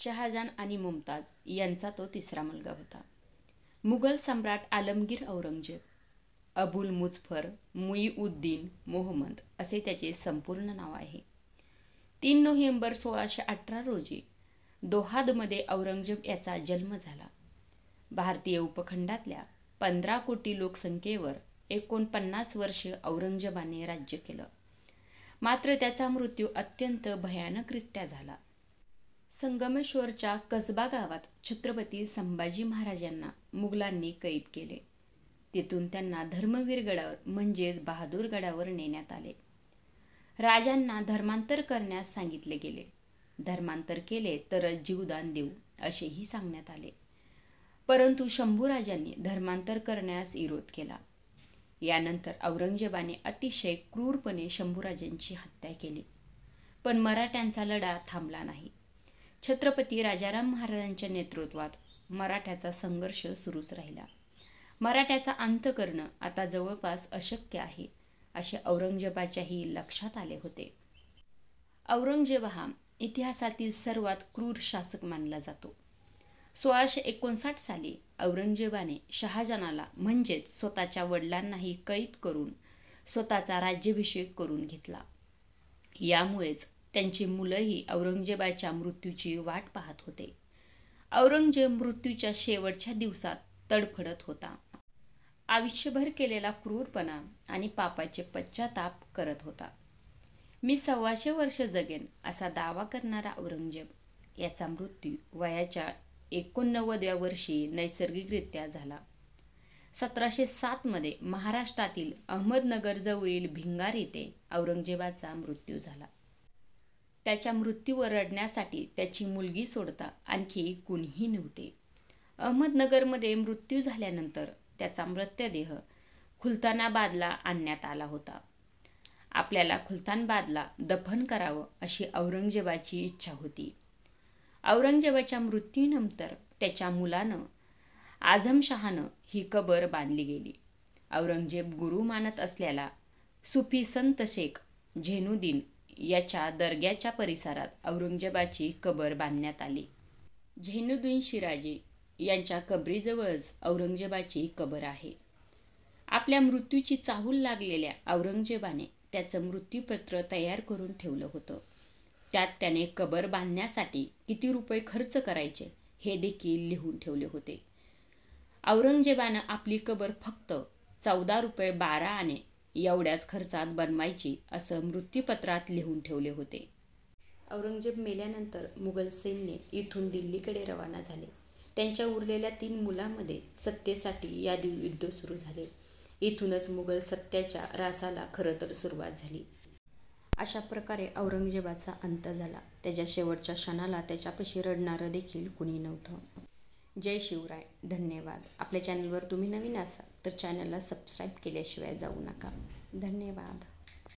शहाजहान आणि मुमताज यांचा तो तिसरा मुलगा होता. मुघल सम्राट आलमगीर औरंगजेब, अबुल मुझफर मुईउद्दीन मोहम्मद असे त्याचे संपूर्ण नाव आहे. 3 नोव्हेंबर 1618 रोजी दोहादमध्ये औरंगजेब याचा जन्म झाला. भारतीय उपखंडातल्या 15 कोटी लोकसंख्येवर 49 वर्षे औरंगजेबाने राज्य केलं. मात्र त्याचा मृत्यू अत्यंत भयानकरित्या झाला. संगमेश्वरच्या कसबा गावात छत्रपती संभाजी महाराजांना मुघलांनी कैद केले. तिथून त्यांना धर्मवीर गडावर म्हणजेच बहादूर गडावर नेण्यात आले. राजांना धर्मांतर करण्यास सांगितले गेले. धर्मांतर केले तरच जीवदान देऊ असेही सांगण्यात आले. परंतु शंभूराजांनी धर्मांतर करण्यास विरोध केला. यानंतर औरंगजेबाने अतिशय क्रूरपणे शंभूराजांची हत्या केली. पण मराठ्यांचा लढा थांबला नाही. छत्रपती राजाराम महाराजांच्या नेतृत्वात मराठ्याचा संघर्ष सुरूच राहिला. मराठ्याचा अंत करणं आता जवळपास अशक्य आहे असे औरंगजेबाच्याही लक्षात आले होते. औरंगजेब हा इतिहासातील सर्वात क्रूर शासक मानला जातो. 1659 साली औरंगजेबाने शहाजहानाला म्हणजेच स्वतःच्या वडिलांनाही कैद करून स्वतःचा राज्याभिषेक करून घेतला. यामुळेच त्यांची मुलंही औरंगजेबाच्या मृत्यूची वाट पाहत होते. औरंगजेब मृत्यूच्या शेवटच्या दिवसात तडफडत होता. आयुष्यभर केलेला क्रूरपणा आणि पापाचे पश्चाताप करत होता. मी 125 वर्ष जगेन असा दावा करणारा औरंगजेब याचा मृत्यू वयाच्या 89व्या वर्षी नैसर्गिकरित्या झाला. 1707 मध्ये महाराष्ट्रातील अहमदनगरजवळील भिंगार येथे औरंगजेबाचा मृत्यू झाला. त्याच्या मृत्यूवर रडण्यासाठी त्याची मुलगी सोडता आणखी कुणीही नव्हते. अहमदनगरमध्ये मृत्यू झाल्यानंतर त्याचा मृतदेह खुलतानाबादला आणण्यात आला होता. आपल्याला खुलतानाबादला दफन करावं अशी औरंगजेबाची इच्छा होती. औरंगजेबाच्या मृत्यूनंतर त्याच्या मुलानं आझमशहानं ही कबर बांधली गेली. औरंगजेब गुरु मानत असलेला सुफी संत शेख झैनुद्दीन याच्या दर्ग्याच्या परिसरात औरंगजेबाची कबर बांधण्यात आली. झैनुद्दीन शिराजी यांच्या कबरीजवळच औरंगजेबाची कबर आहे. आपल्या मृत्यूची चाहूल लागलेल्या औरंगजेबाने त्याचं मृत्यूपत्र तयार करून ठेवलं होतं. त्यात त्याने कबर बांधण्यासाठी किती रुपये खर्च करायचे हे देखील लिहून ठेवले होते. औरंगजेबानं आपली कबर फक्त 14 रुपये 12 आणे एवढ्याच खर्चात बनवायची असं मृत्यूपत्रात लिहून ठेवले होते. औरंगजेब मेल्यानंतर मुघल सैन्य इथून दिल्लीकडे रवाना झाले. त्यांच्या उरलेल्या 3 मुलांमध्ये सत्तेसाठी या युद्ध सुरू झाले. इथूनच मुघल सत्तेच्या ऱ्हासाला खरं तर सुरुवात झाली. अशा प्रकारे औरंगजेबाचा अंत झाला. त्याच्या शेवटच्या क्षणाला त्याच्यापाशी रडणारं देखील कुणी नव्हतं. जय शिवराय. धन्यवाद. आपल्या चॅनलवर तुम्ही नवीन असाल तर चॅनलला सबस्क्राईब केल्याशिवाय जाऊ नका. धन्यवाद.